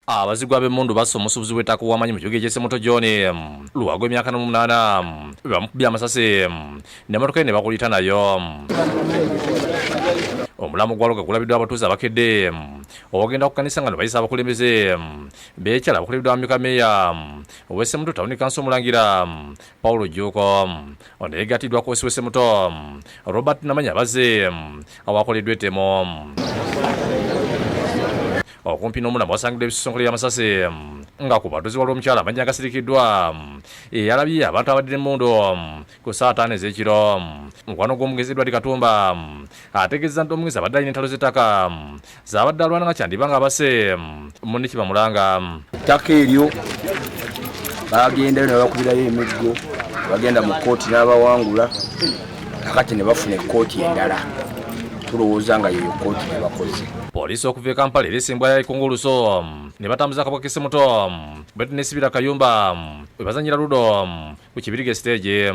Abazigwa b'emmundu basse omusuubuzi w'ettaka ow'amaanyi mu kibuga eky'Essemuto John Luwago emyaka 8 bamukubye amasasi n'emmotoka ye ne bakulita nayo. Omulamu gw'Luwago gulabiddwa abatuuze abakedde obagenda ku kkanisa nga ne bayisa abakulembeze b'ekyala abakulembeddwa bamyuka meeya ow'Essemuto Tawuni Kanso Omulangira Paulo Jjuuko ono yeegatiddwa ku w'Essemuto Robert Namanya bazze awakoleddwa ettemo. Okumpi n'omulamu wasangiddwa ebisonkola by'amasasi nga ku batuuze waliwo omukyala amannya agasirikiddwa eyalabye abantu abaddira emmundu ku ssaawa 5 ez'ekiro. Mukwano gw'omugezi Edward Katumba ategeezezza nti omugezi abadde alina entalo z'ettaka z'abadde alwana nga kyandiba nga abase munne Kibamulanga. Ettaka eryo bagendayo ne bakubirayo emiggo bagenda mu kkooti n'abawangula kakati ne bafuna ekkooti endala tulowooza nga yeyo kkooti ne bakoze. Poliisi okuva e Kampala erisimbwa ya Ikunguluso ne batambuza akabwa k'Essemuto betu ne Sibira Kayumba we bazanyira ludo ku Kibirige stage.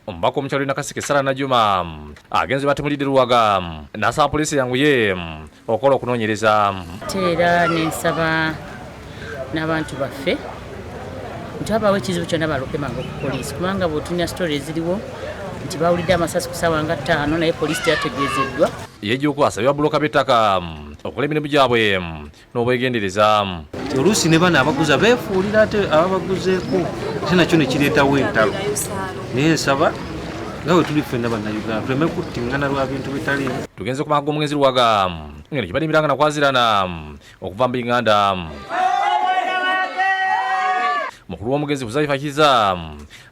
Omubaka omukyalo Nakaseke Sara Najuma agenze batemulidde Luwaga n'asaba poliisi yanguye okukola okunoonyereza. Era n'ensaba n'abantu baffe nti babawo ekizibu kyonna balokemanga ku poliisi kubanga bw'otunya sitole eziriwo nti bawulidde amasasi ku ssaawa nga 5 naye poliisi teyategeezeddwa. Yejjuuko asabye babbulooka b'ettaka okukola emirimu gyabwe n'obwegendereza. Oluusi ne bano abaguza beefuulira ate ababaguzeeko ate nakyo ne kireetawo entalo. Naye nsaba nga bwe tuli ffenna bannayuganda tuleme kuttiŋŋana lwa bintu bitaliimu. Tugenze ku maka g'omugezi Luwaga ngeno kibalimiranga nakwazirana okuva mu Binganda. Mukulu w'omugezi Kuzaifa Kiza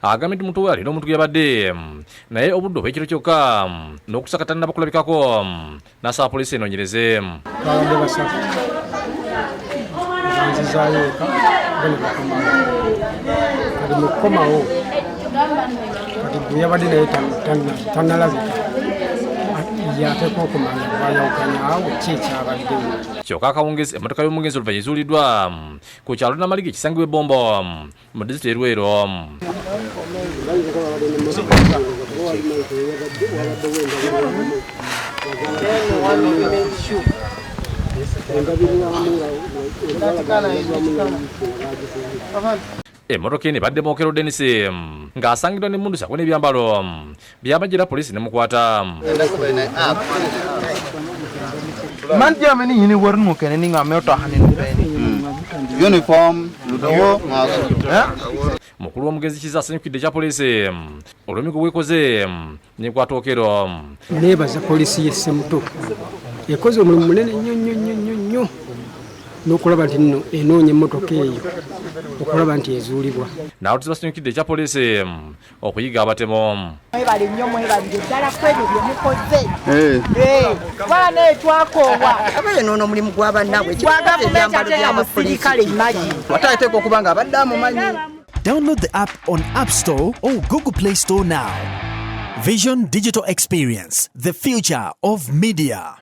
agambye nti muntu we alina omuntu yabadde naye obudde obw'ekiro kyokka n'okusakatana n'abakulabikako n'asaba poliisi enoonyereze. Babadde basatu banzizaayo eka bo ne bakomawo kati mu kukomawo kati gwe yabadde naye tannalabika yateeka okumanya bayawukanya awo ki ekyabaddewo. Kyokka akawungezi emmotoka y'omugezi oluvannyuma ezuuliddwa ku kyalo Namaligi ekisangibwa ebbombo mu disitulikiti Lwero. Emmotoka eno ebadde Mookero Dennis ng'asangiddwa n'emmundu sako n'ebyambalo by'amagye poliisi nemukwata. Mukulu w'omugezi Kiza asanyukidde ekya poliisi olw'emigo bw'ekoze n'ekwata Okero. Neebaza poliisi y'Essemuto ekoze omulimu munene nnyo n'okulaba nti nno enoonya emmotoka eyo okulaba nti ezuulibwa. N'abatuuze basanyukidde ekya poliisi okuyiga abatemu. Mwebale nnyo mwebalire ddala ku ebyo bye mukoze. Kuba naye twakoowa abayonoona omulimu gw'abannaabwe gwa gavumenti ate y'amusirikale imagi watateeka okuba nga abadde amumanyi. Download the app on App Store or Google Play Store now. Vision Digital Experience, the future of media.